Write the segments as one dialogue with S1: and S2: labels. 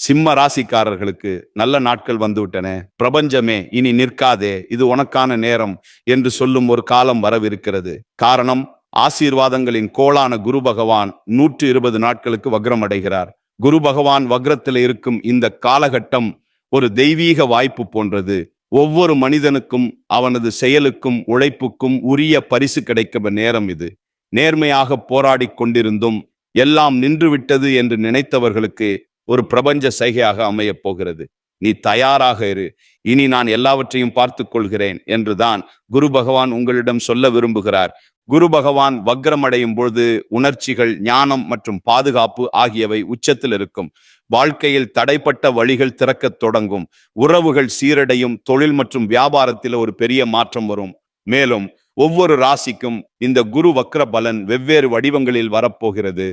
S1: சிம்ம ராசிக்காரர்களுக்கு நல்ல நாட்கள் வந்துவிட்டன, பிரபஞ்சமே இனி நிற்காதே, இது உனக்கான நேரம் என்று சொல்லும் ஒரு காலம் வரவிருக்கிறது. காரணம், ஆசீர்வாதங்களின் கோளான குரு பகவான் 120 நாட்களுக்கு வக்ரம் அடைகிறார். குரு பகவான் வக்ரத்தில் இருக்கும் இந்த காலகட்டம் ஒரு தெய்வீக வாய்ப்பு போன்றது. ஒவ்வொரு மனிதனுக்கும் அவனது செயலுக்கும் உழைப்புக்கும் உரிய பரிசு கிடைக்கும் நேரம் இது. நேர்மையாக போராடி கொண்டிருந்தும் எல்லாம் நின்றுவிட்டது என்று நினைத்தவர்களுக்கு ஒரு பிரபஞ்ச சைகையாக அமையப் போகிறது. நீ தயாராக இரு, இனி நான் எல்லாவற்றையும் பார்த்துக் கொள்கிறேன் என்றுதான் குரு பகவான் உங்களிடம் சொல்ல விரும்புகிறார். குரு பகவான் வக்ரம் அடையும் பொழுது உணர்ச்சிகள், ஞானம் மற்றும் பாதுகாப்பு ஆகியவை உச்சத்தில் இருக்கும். வாழ்க்கையில் தடைப்பட்ட வழிகள் திறக்கத் தொடங்கும். உறவுகள் சீரடையும். தொழில் மற்றும் வியாபாரத்தில் ஒரு பெரிய மாற்றம் வரும். மேலும் ஒவ்வொரு ராசிக்கும் இந்த குரு வக்ர பலன் வெவ்வேறு வடிவங்களில் வரப்போகிறது.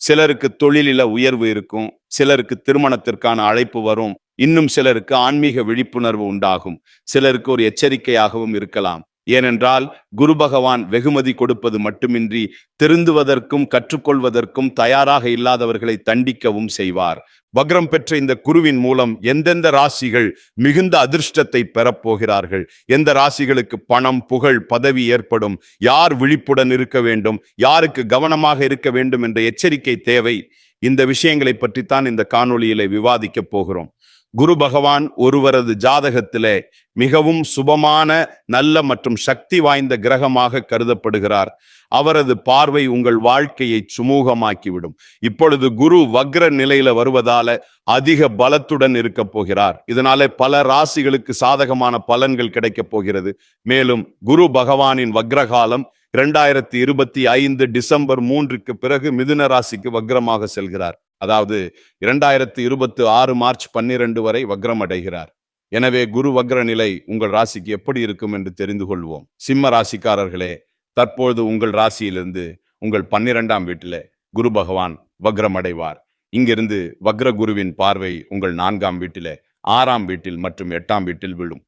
S1: சிலருக்கு தொழிலில உயர்வு இருக்கும், சிலருக்கு திருமணத்திற்கான அழைப்பு வரும், இன்னும் சிலருக்கு ஆன்மீக விழிப்புணர்வு உண்டாகும், சிலருக்கு ஒரு எச்சரிக்கையாகவும் இருக்கலாம். ஏனென்றால் குரு பகவான் வெகுமதி கொடுப்பது மட்டுமின்றி திருந்துவதற்கும் கற்றுக்கொள்வதற்கும் தயாராக இல்லாதவர்களை தண்டிக்கவும் செய்வார். வக்ரம் பெற்ற இந்த குருவின் மூலம் எந்தெந்த ராசிகள் மிகுந்த அதிர்ஷ்டத்தை பெறப்போகிறார்கள், எந்த ராசிகளுக்கு பணம், புகழ், பதவி ஏற்படும், யார் விழிப்புடன் இருக்க வேண்டும், யாருக்கு கவனமாக இருக்க வேண்டும் என்ற எச்சரிக்கை தேவை. இந்த விஷயங்களை பற்றித்தான் இந்த காணொளியிலே விவாதிக்க போகிறோம். குரு பகவான் ஒருவரது ஜாதகத்திலே மிகவும் சுபமான, நல்ல மற்றும் சக்தி வாய்ந்த கிரகமாக கருதப்படுகிறார். அவரது பார்வை உங்கள் வாழ்க்கையை சுமூகமாக்கிவிடும். இப்பொழுது குரு வக்ர நிலையில வருவதால அதிக பலத்துடன் இருக்க போகிறார். இதனால பல ராசிகளுக்கு சாதகமான பலன்கள் கிடைக்க போகிறது. மேலும் குரு பகவானின் வக்ரகாலம் 2025 டிசம்பர் 3க்கு பிறகு மிதுன ராசிக்கு வக்ரமாக செல்கிறார். அதாவது 2026 மார்ச் 12 வரை வக்ரம் அடைகிறார். எனவே குரு வக்ர நிலை உங்கள் ராசிக்கு எப்படி இருக்கும் என்று தெரிந்து கொள்வோம். சிம்ம ராசிக்காரர்களே, தற்பொழுது உங்கள் ராசியிலிருந்து உங்கள் 12ஆம் வீட்டிலே குரு பகவான் வக்ரம் அடைவார். இங்கிருந்து வக்ர குருவின் பார்வை உங்கள் 4ஆம் வீட்டிலே, 6ஆம் வீட்டில் மற்றும் 8ஆம் வீட்டில் விழும்.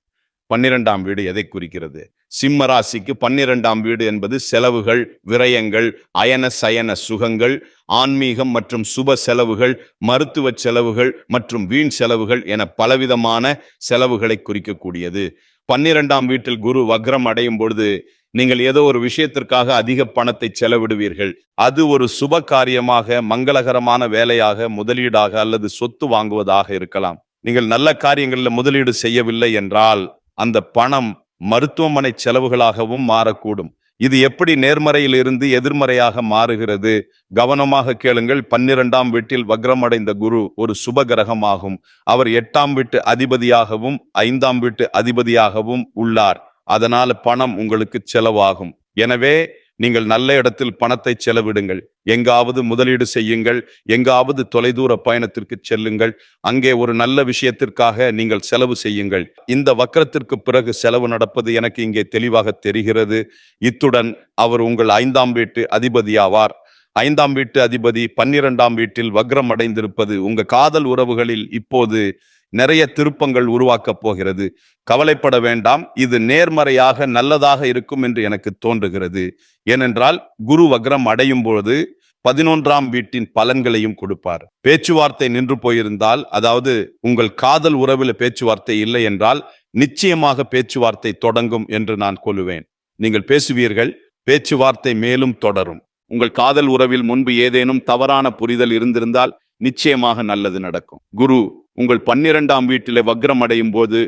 S1: 12ஆம் வீடு எதை குறிக்கிறது? சிம்ம ராசிக்கு 12ஆம் வீடு என்பது செலவுகள், விரயங்கள், அயன சயன சுகங்கள், ஆன்மீகம் மற்றும் சுப செலவுகள், மருத்துவ செலவுகள் மற்றும் வீண் செலவுகள் என பலவிதமான செலவுகளை குறிக்கக்கூடியது. 12ஆம் வீட்டில் குரு வக்ரம் அடையும் பொழுது நீங்கள் ஏதோ ஒரு விஷயத்திற்காக அதிக பணத்தை செலவிடுவீர்கள். அது ஒரு சுப காரியமாக, மங்களகரமான வேலையாக, முதலீடாக அல்லது சொத்து வாங்குவதாக இருக்கலாம். நீங்கள் நல்ல காரியங்களில் முதலீடு செய்யவில்லை என்றால் அந்த பணம் மருத்துவமனை செலவுகளாகவும் மாறக்கூடும். இது எப்படி நேர்மறையில் இருந்து எதிர்மறையாக மாறுகிறது? கவனமாக கேளுங்கள். 12ஆம் வீட்டில் வக்ரம் அடைந்த குரு ஒரு சுப கிரகமாகும். அவர் 8ஆம் வீட்டு அதிபதியாகவும் 5ஆம் வீட்டு அதிபதியாகவும் உள்ளார். அதனால பணம் உங்களுக்கு செலவாகும். எனவே நீங்கள் நல்ல இடத்தில் பணத்தை செலவிடுங்கள். எங்காவது முதலீடு செய்யுங்கள், எங்காவது தொலைதூர பயணத்திற்கு செல்லுங்கள், அங்கே ஒரு நல்ல விஷயத்திற்காக நீங்கள் செலவு செய்யுங்கள். இந்த வக்ரத்திற்கு பிறகு செலவு நடப்பது எனக்கு இங்கே தெளிவாக தெரிகிறது. இத்துடன் அவர் உங்கள் 5ஆம் வீட்டு அதிபதியாவார். 5ஆம் வீட்டு அதிபதி 12ஆம் வீட்டில் வக்ரம் அடைந்திருப்பது உங்க காதல் உறவுகளில் இப்போது நிறைய திருப்பங்கள் உருவாக்கப் போகிறது. கவலைப்பட வேண்டாம், இது நேர்மறையாக நல்லதாக இருக்கும் என்று எனக்கு தோன்றுகிறது. ஏனென்றால் குரு வக்ரம் அடையும் பொழுது 11ஆம் வீட்டின் பலன்களையும் கொடுப்பார். பேச்சுவார்த்தை நின்று போயிருந்தால், அதாவது உங்கள் காதல் உறவில் பேச்சுவார்த்தை இல்லை என்றால் நிச்சயமாக பேச்சுவார்த்தை தொடங்கும் என்று நான் கொள்ளுவேன். நீங்கள் பேசுவீர்கள், பேச்சுவார்த்தை மேலும் தொடரும். உங்கள் காதல் உறவில் முன்பு ஏதேனும் தவறான புரிதல் இருந்திருந்தால் நிச்சயமாக நல்லது நடக்கும். குரு உங்கள் 12ஆம் வீட்டிலே வக்ரம் அடையும் போது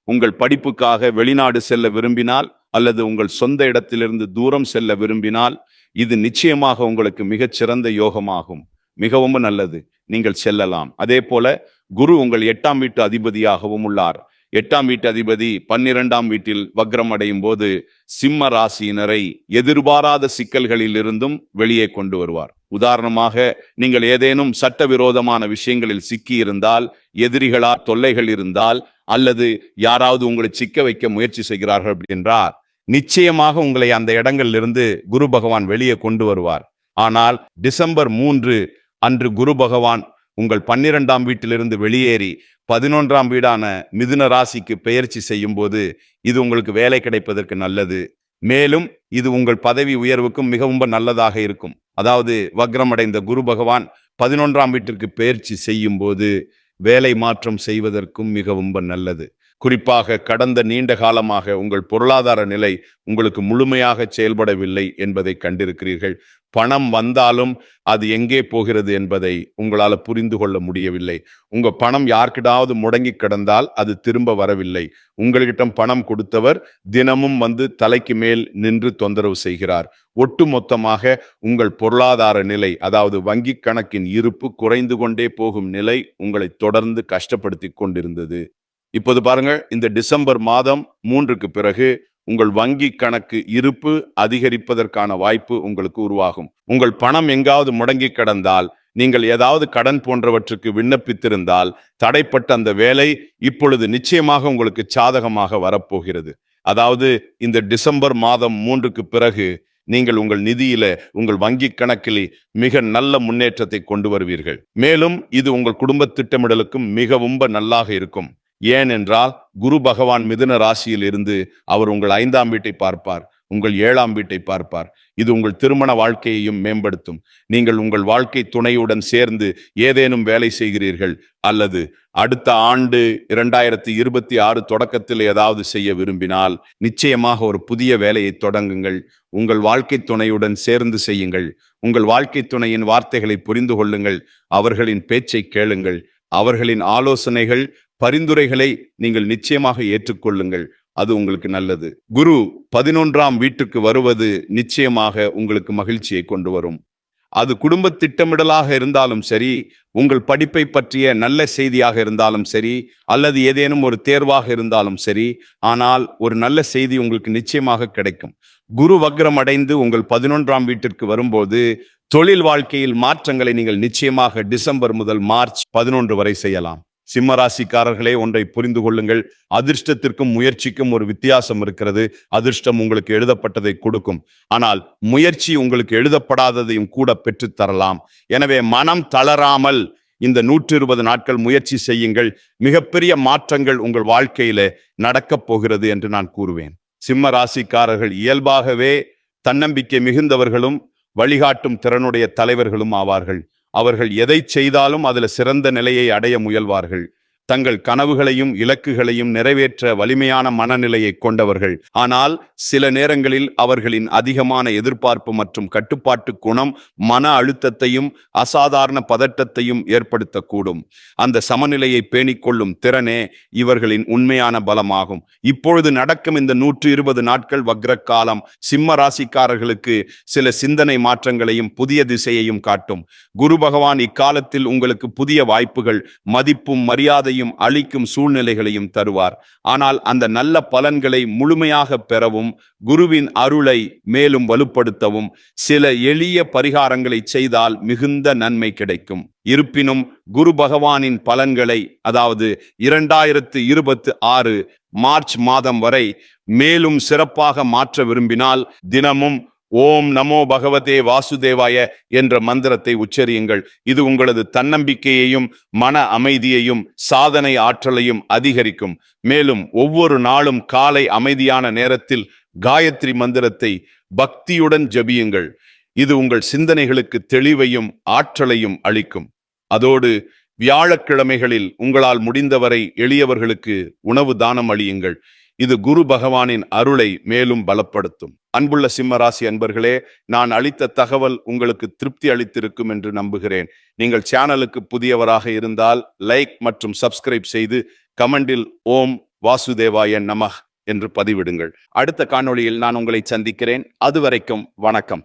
S1: உங்கள் படிப்புக்காக வெளிநாடு செல்ல விரும்பினால் அல்லது உங்கள் சொந்த இடத்திலிருந்து தூரம் செல்ல விரும்பினால் இது நிச்சயமாக உங்களுக்கு மிகச்சிறந்த யோகமாகும். மிகவும் நல்லது, நீங்கள் செல்லலாம். அதே போல குரு உங்கள் 8ஆம் வீட்டு அதிபதியாகவும் உள்ளார். 8ஆம் வீட்டு அதிபதி 12ஆம் வீட்டில் வக்ரம் அடையும் போது சிம்ம ராசியினரை எதிர்பாராத சிக்கல்களில் இருந்தும் வெளியே கொண்டு வருவார். உதாரணமாக, நீங்கள் ஏதேனும் சட்டவிரோதமான விஷயங்களில் சிக்கி இருந்தால், எதிரிகளா தொல்லைகள் இருந்தால், அல்லது யாராவது உங்களை சிக்க வைக்க முயற்சி செய்கிறார்கள் என்றால் நிச்சயமாக உங்களை அந்த இடங்களிலிருந்து குரு பகவான் வெளியே கொண்டு வருவார். ஆனால் டிசம்பர் 3 அன்று குரு பகவான் உங்கள் 12ஆம் வீட்டிலிருந்து வெளியேறி 11ஆம் வீடான மிதுன ராசிக்கு பெயர்ச்சி செய்யும் போது இது உங்களுக்கு வேலை கிடைப்பதற்கு நல்லது. மேலும் இது உங்கள் பதவி உயர்வுக்கும் மிகவும் நல்லதாக இருக்கும். அதாவது வக்ரம் அடைந்த குரு பகவான் 11ஆம் வீட்டிற்கு பெயர்ச்சி செய்யும் போது வேலை மாற்றம் செய்வதற்கும் மிகவும் நல்லது. குறிப்பாக கடந்த நீண்ட காலமாக உங்கள் பொருளாதார நிலை உங்களுக்கு முழுமையாக செயல்படவில்லை என்பதை கண்டிருக்கிறீர்கள். பணம் வந்தாலும் அது எங்கே போகிறது என்பதை உங்களால் புரிந்து கொள்ள முடியவில்லை. உங்க பணம் யார்கிட்டாவது முடங்கி கிடந்தால் அது திரும்ப வரவில்லை. உங்களிடம் பணம் கொடுத்தவர் தினமும் வந்து தலைக்கு மேல் நின்று தொந்தரவு செய்கிறார். ஒட்டுமொத்தமாக உங்கள் பொருளாதார நிலை, அதாவது வங்கி கணக்கின் இருப்பு குறைந்து கொண்டே போகும் நிலை உங்களை தொடர்ந்து கஷ்டப்படுத்தி கொண்டிருந்தது. இப்போது பாருங்கள், இந்த டிசம்பர் மாதம் 3க்கு பிறகு உங்கள் வங்கி கணக்கு இருப்பு அதிகரிப்பதற்கான வாய்ப்பு உங்களுக்கு உருவாகும். உங்கள் பணம் எங்காவது முடங்கி கிடந்தால், நீங்கள் ஏதாவது கடன் போன்றவற்றுக்கு விண்ணப்பித்திருந்தால், தடைப்பட்ட அந்த வேலை இப்பொழுது நிச்சயமாக உங்களுக்கு சாதகமாக வரப்போகிறது. அதாவது இந்த டிசம்பர் மாதம் 3க்கு பிறகு நீங்கள் உங்கள் நிதியில, உங்கள் வங்கி கணக்கில் மிக நல்ல முன்னேற்றத்தை கொண்டு வருவீர்கள். மேலும் இது உங்கள் குடும்ப திட்டமிடலுக்கும் மிகவும் நல்லாக இருக்கும். ஏனென்றால் குரு பகவான் மிதுன ராசியில் இருந்து அவர் உங்கள் 5ஆம் வீட்டை பார்ப்பார், உங்கள் 7ஆம் வீட்டை பார்ப்பார். இது உங்கள் திருமண வாழ்க்கையையும் மேம்படுத்தும். நீங்கள் உங்கள் வாழ்க்கை துணையுடன் சேர்ந்து ஏதேனும் வேலை செய்கிறீர்கள் அல்லது அடுத்த ஆண்டு 2026 தொடக்கத்தில் ஏதாவது செய்ய விரும்பினால் நிச்சயமாக ஒரு புதிய வேலையை தொடங்குங்கள். உங்கள் வாழ்க்கை துணையுடன் சேர்ந்து செய்யுங்கள். உங்கள் வாழ்க்கை துணையின் வார்த்தைகளை புரிந்து கொள்ளுங்கள். அவர்களின் பேச்சை கேளுங்கள். அவர்களின் ஆலோசனைகள், பரிந்துரைகளை நீங்கள் நிச்சயமாக ஏற்றுக்கொள்ளுங்கள். அது உங்களுக்கு நல்லது. குரு 11ஆம் வீட்டுக்கு வருவது நிச்சயமாக உங்களுக்கு மகிழ்ச்சியை கொண்டு வரும். அது குடும்ப திட்டமிடலாக இருந்தாலும் சரி, உங்கள் படிப்பை பற்றிய நல்ல செய்தியாக இருந்தாலும் சரி, அல்லது ஏதேனும் ஒரு தேர்வாக இருந்தாலும் சரி, ஆனால் ஒரு நல்ல செய்தி உங்களுக்கு நிச்சயமாக கிடைக்கும். குரு வக்ரம் அடைந்து உங்கள் 11ஆம் வீட்டிற்கு வரும்போது தொழில் வாழ்க்கையில் மாற்றங்களை நீங்கள் நிச்சயமாக டிசம்பர் முதல் மார்ச் 11 வரை செய்யலாம். சிம்மராசிக்காரர்களே, ஒன்றை புரிந்து கொள்ளுங்கள். அதிர்ஷ்டத்திற்கும் முயற்சிக்கும் ஒரு வித்தியாசம் இருக்கிறது. அதிர்ஷ்டம் உங்களுக்கு எழுதப்பட்டதை கொடுக்கும், ஆனால் முயற்சி உங்களுக்கு எழுதப்படாததையும் கூட பெற்றுத் தரலாம். எனவே மனம் தளராமல் இந்த 120 நாட்கள் முயற்சி செய்யுங்கள். மிகப்பெரிய மாற்றங்கள் உங்கள் வாழ்க்கையில நடக்கப் போகிறது என்று நான் கூறுவேன். சிம்ம ராசிக்காரர்கள் இயல்பாகவே தன்னம்பிக்கை மிகுந்தவர்களும் வழிகாட்டும் திறனுடைய தலைவர்களும் ஆவார்கள். அவர்கள் எதை செய்தாலும் அதுல சிறந்த நிலையை அடைய முயல்வார்கள். தங்கள் கனவுகளையும் இலக்குகளையும் நிறைவேற்ற வலிமையான மனநிலையை கொண்டவர்கள். ஆனால் சில நேரங்களில் அவர்களின் அதிகமான எதிர்பார்ப்பு மற்றும் கட்டுப்பாட்டு குணம் மன அழுத்தத்தையும் அசாதாரண பதட்டத்தையும் ஏற்படுத்தக்கூடும். அந்த சமநிலையை பேணிக்கொள்ளும் திறனே இவர்களின் உண்மையான பலமாகும். இப்பொழுது நடக்கும் இந்த 120 நாட்கள் வக்ர காலம் சிம்ம ராசிக்காரர்களுக்கு சில சிந்தனை மாற்றங்களையும் புதிய திசையையும் காட்டும். குரு பகவான் இக்காலத்தில் உங்களுக்கு புதிய வாய்ப்புகள், மதிப்பும் மரியாதையும் அளிக்கும் சூழ்நிலைகளையும் தருவார். ஆனால் அந்த நல்ல பலன்களை முழுமையாக பெறவும், குருவின் அருளை மேலும் வலுப்படுத்தவும் சில எளிய பரிகாரங்களை செய்தால் மிகுந்த நன்மை கிடைக்கும். இருப்பினும் குரு பகவானின் பலன்களை, அதாவது 2026 மார்ச் மாதம் வரை மேலும் சிறப்பாக மாற்ற விரும்பினால் தினமும் ஓம் நமோ பகவதே வாசுதேவாய என்ற மந்திரத்தை உச்சரியுங்கள். இது உங்களது தன்னம்பிக்கையையும் மன அமைதியையும் சாதனை ஆற்றலையும் அதிகரிக்கும். மேலும் ஒவ்வொரு நாளும் காலை அமைதியான நேரத்தில் காயத்ரி மந்திரத்தை பக்தியுடன் ஜபியுங்கள். இது உங்கள் சிந்தனைகளுக்கு தெளிவையும் ஆற்றலையும் அளிக்கும். அதோடு வியாழக்கிழமைகளில் உங்களால் முடிந்தவரை எளியவர்களுக்கு உணவு தானம் அளியுங்கள். இது குரு பகவானின் அருளை மேலும் பலப்படுத்தும். அன்புள்ள சிம்மராசி அன்பர்களே, நான் அளித்த தகவல் உங்களுக்கு திருப்தி அளித்திருக்கும் என்று நம்புகிறேன். நீங்கள் சேனலுக்கு புதியவராக இருந்தால் லைக் மற்றும் சப்ஸ்கிரைப் செய்து கமெண்டில் ஓம் வாசுதேவாய நமஹ் என்று பதிவிடுங்கள். அடுத்த காணொளியில் நான் உங்களை சந்திக்கிறேன். அதுவரைக்கும் வணக்கம்.